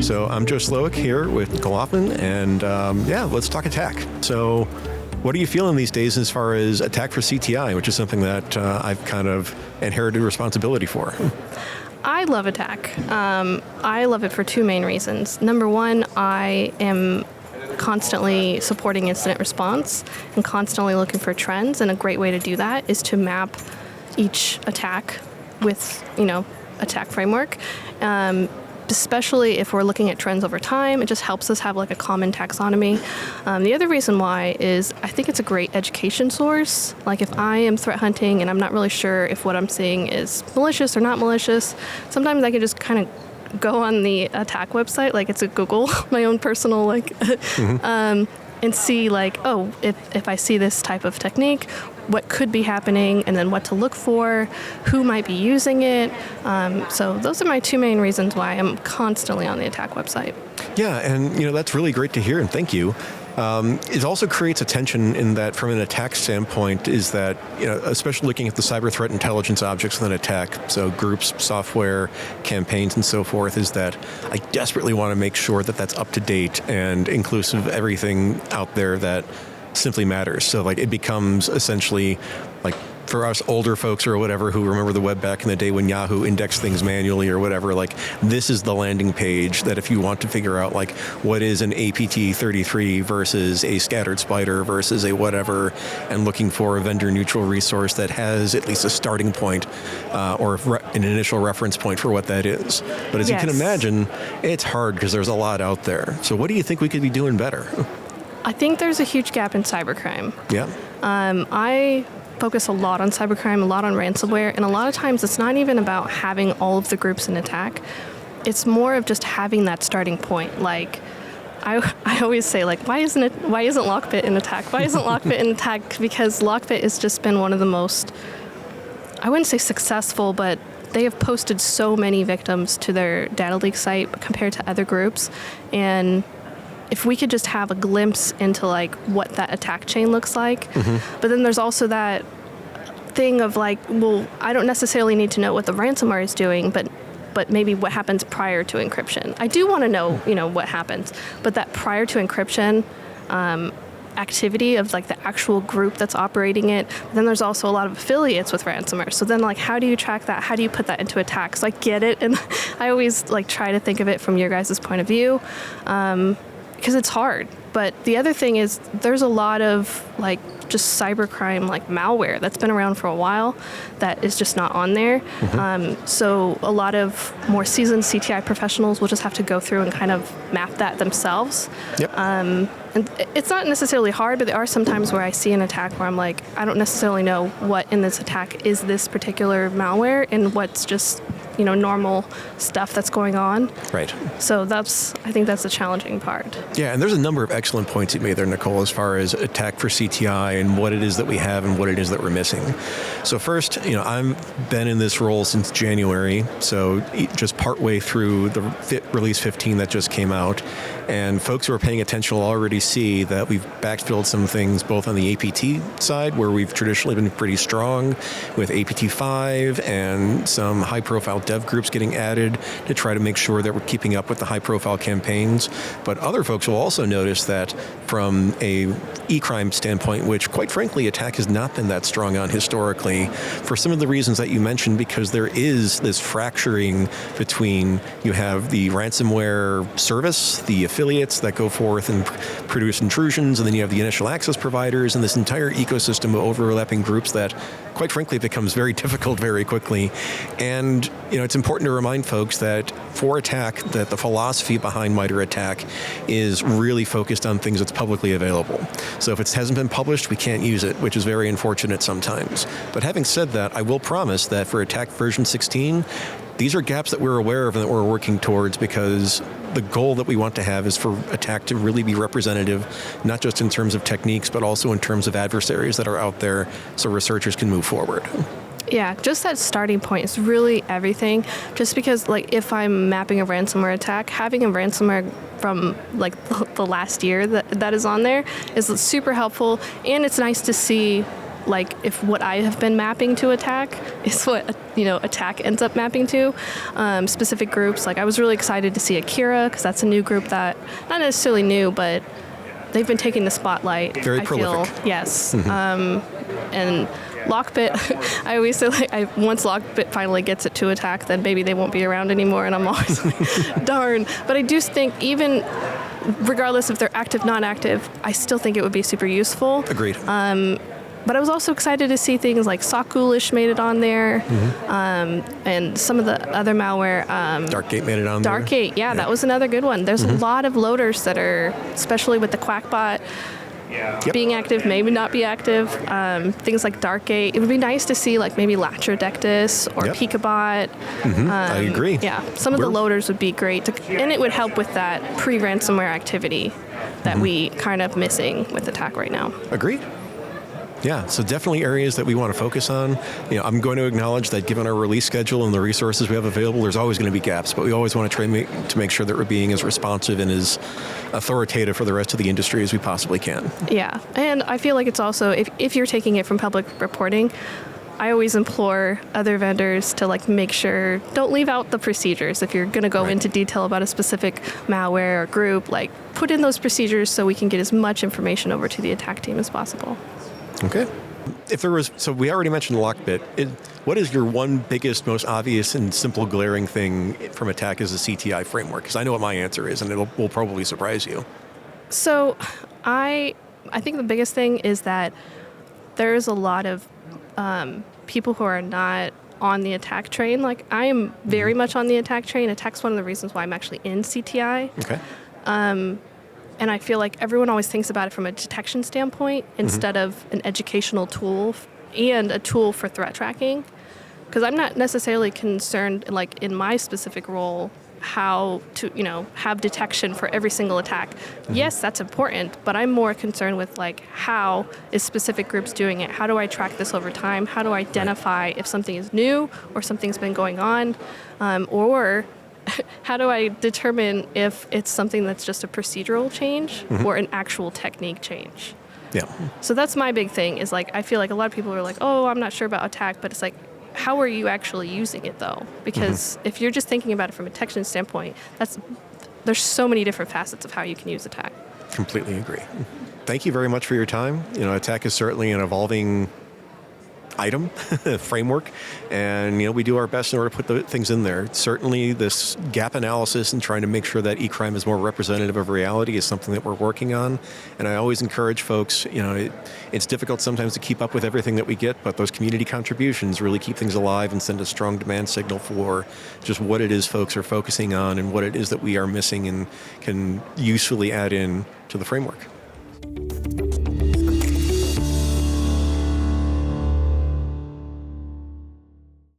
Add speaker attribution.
Speaker 1: So I'm Joe Slowik here with Nicole Hoffman, and let's talk attack. So what are you feeling these days as far as attack for CTI, which is something that I've kind of inherited responsibility for?
Speaker 2: I love attack. I love it for two main reasons. Number one, I am constantly supporting incident response and constantly looking for trends, and a great way to do that is to map each attack with, attack framework. Especially if we're looking at trends over time, it just helps us have like a common taxonomy. The other reason why is I think it's a great education source. Like if I am threat hunting and I'm not really sure if what I'm seeing is malicious or not malicious, sometimes I can just kind of go on the attack website, like it's a Google, my own personal and see like, oh, if I see this type of technique, what could be happening, and then what to look for, who might be using it. So those are my two main reasons why I'm constantly on the attack website.
Speaker 1: Yeah, and that's really great to hear, and thank you. It also creates a tension in that from an attack standpoint is that, especially looking at the cyber threat intelligence objects within attack, so groups, software, campaigns, and so forth, is that I desperately want to make sure that that's up to date and inclusive of everything out there that simply matters. So like it becomes essentially like for us older folks or whatever who remember the web back in the day when Yahoo indexed things manually or whatever, like this is the landing page that if you want to figure out like what is an APT33 versus a scattered spider versus a whatever, and looking for a vendor neutral resource that has at least a starting point or an initial reference point for what that is. But as you can imagine, it's hard because there's a lot out there. So what do you think we could be doing better?
Speaker 2: I think there's a huge gap in cybercrime.
Speaker 1: Yeah.
Speaker 2: I focus a lot on cybercrime, a lot on ransomware, and a lot of times it's not even about having all of the groups in attack. It's more of just having that starting point. Like, I always say, like, why isn't Lockbit in attack? Why isn't Lockbit in attack? Because Lockbit has just been one of the most, I wouldn't say successful, but they have posted so many victims to their data leak site compared to other groups, and if we could just have a glimpse into like what that attack chain looks like. But then there's also that thing of like, well, I don't necessarily need to know what the ransomware is doing, but maybe what happens prior to encryption. I do want to know, what happens, but that prior to encryption activity of like the actual group that's operating it. Then there's also a lot of affiliates with ransomware. So then like, how do you track that? How do you put that into attack? So I get it. And I always like try to think of it from your guys' point of view. Because it's hard. But the other thing is there's a lot of like just cybercrime like malware that's been around for a while that is just not on there. So a lot of more seasoned CTI professionals will just have to go through and kind of map that themselves. Yep. And it's not necessarily hard, but there are some times where I see an attack where I'm like, I don't necessarily know what in this attack is this particular malware and what's just normal stuff that's going on.
Speaker 1: Right.
Speaker 2: So I think that's the challenging part.
Speaker 1: Yeah, and there's a number of excellent points you made there, Nicole, as far as attack for CTI and what it is that we have and what it is that we're missing. So first, I've been in this role since January, so just partway through the release 15 that just came out. And folks who are paying attention will already see that we've backfilled some things both on the APT side, where we've traditionally been pretty strong with APT5 and some high-profile dev groups getting added to try to make sure that we're keeping up with the high-profile campaigns. But other folks will also notice that from a e-crime standpoint, which quite frankly attack has not been that strong on historically, for some of the reasons that you mentioned, because there is this fracturing between, you have the ransomware service, the affiliates that go forth and produce intrusions, and then you have the initial access providers and this entire ecosystem of overlapping groups that, quite frankly, becomes very difficult very quickly. And it's important to remind folks that for attack, that the philosophy behind MITRE ATT&CK is really focused on things that's publicly available. So if it hasn't been published, we can't use it, which is very unfortunate sometimes. But having said that, I will promise that for attack version 16, these are gaps that we're aware of and that we're working towards, because the goal that we want to have is for attack to really be representative, not just in terms of techniques, but also in terms of adversaries that are out there so researchers can move forward.
Speaker 2: Yeah, just that starting point is really everything. Just because, like, if I'm mapping a ransomware attack, having a ransomware from, like, the last year that is on there is super helpful, and it's nice to see, like if what I have been mapping to attack is what attack ends up mapping to. Specific groups, like I was really excited to see Akira because that's a new group that not necessarily new, but they've been taking the spotlight.
Speaker 1: Very
Speaker 2: I
Speaker 1: prolific.
Speaker 2: feel, yes. And Lockbit, I always say like once Lockbit finally gets it to attack, then maybe they won't be around anymore, and I'm always like, darn. But I do think even regardless if they're active, non-active, I still think it would be super useful.
Speaker 1: Agreed.
Speaker 2: But I was also excited to see things like Sockghoulish made it on there, and some of the other malware.
Speaker 1: Darkgate made it on there.
Speaker 2: Darkgate, yeah, that was another good one. There's a lot of loaders that are, especially with the Quackbot, being active, maybe not be active. Things like Darkgate. It would be nice to see like maybe Latrodectus or Peekabot.
Speaker 1: I agree.
Speaker 2: Yeah, some of the loaders would be great, and it would help with that pre-ransomware activity that we kind of missing with attack right now.
Speaker 1: Agreed. Yeah, so definitely areas that we want to focus on. I'm going to acknowledge that given our release schedule and the resources we have available, there's always going to be gaps, but we always want to try to make sure that we're being as responsive and as authoritative for the rest of the industry as we possibly can.
Speaker 2: Yeah, and I feel like it's also, if you're taking it from public reporting, I always implore other vendors to like make sure, don't leave out the procedures. If you're going to go into detail about a specific malware or group, like put in those procedures so we can get as much information over to the attack team as possible.
Speaker 1: Okay. So we already mentioned Lockbit. What is your one biggest, most obvious and simple glaring thing from attack as a CTI framework? Because I know what my answer is, and it will probably surprise you.
Speaker 2: So I think the biggest thing is that there's a lot of people who are not on the attack train. Like I am very much on the attack train. Attack's one of the reasons why I'm actually in CTI.
Speaker 1: Okay.
Speaker 2: And I feel like everyone always thinks about it from a detection standpoint instead of an educational tool and a tool for threat tracking. Because I'm not necessarily concerned, like in my specific role, how to, have detection for every single attack. Yes, that's important, but I'm more concerned with like how is specific groups doing it? How do I track this over time? How do I identify if something is new or something's been going on? Or how do I determine if it's something that's just a procedural change or an actual technique change?
Speaker 1: Yeah.
Speaker 2: So that's my big thing is like, I feel like a lot of people are like, oh, I'm not sure about attack, but it's like, how are you actually using it though? Because if you're just thinking about it from a detection standpoint, there's so many different facets of how you can use attack.
Speaker 1: Completely agree. Thank you very much for your time. Attack is certainly an evolving item, framework, and we do our best in order to put the things in there. Certainly this gap analysis and trying to make sure that e-crime is more representative of reality is something that we're working on, and I always encourage folks, it's difficult sometimes to keep up with everything that we get, but those community contributions really keep things alive and send a strong demand signal for just what it is folks are focusing on and what it is that we are missing and can usefully add in to the framework.